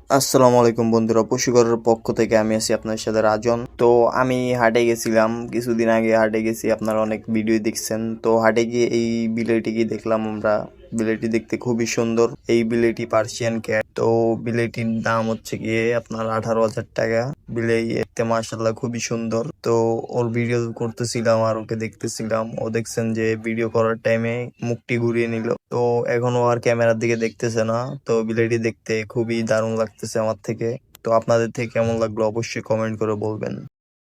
আসসালামু আলাইকুম বন্ধুরা, পশুঘরের পক্ষ থেকে আমি আছি আপনার সাথে রাজন। তো আমি হাটে গেছিলাম কিছুদিন আগে। হাটে গেছি, আপনারা অনেক ভিডিও দেখছেন। তো হাটে গিয়ে এই বিলেটিকে দেখলাম আমরা। বিলেটি দেখতে খুবই সুন্দর। এই বিলেটি পার্সিয়ান ক্যাট। তো বিলেটির দাম হচ্ছে গিয়ে আপনার 18,000 টাকা। বিলেই দেখতে মাশাআল্লাহ খুবই সুন্দর। তো ওর ভিডিও করতেছিলাম আর ওকে দেখতেছিলাম। ও দেখছেন যে ভিডিও করার টাইমে মুখটি ঘুরিয়ে নিল। তো এখনো আর ক্যামেরার দিকে দেখতেছে না। তো বিলেটি দেখতে খুবই দারুণ লাগতেছে আমার থেকে। তো আপনাদের থেকে কেমন লাগলো অবশ্যই কমেন্ট করে বলবেন।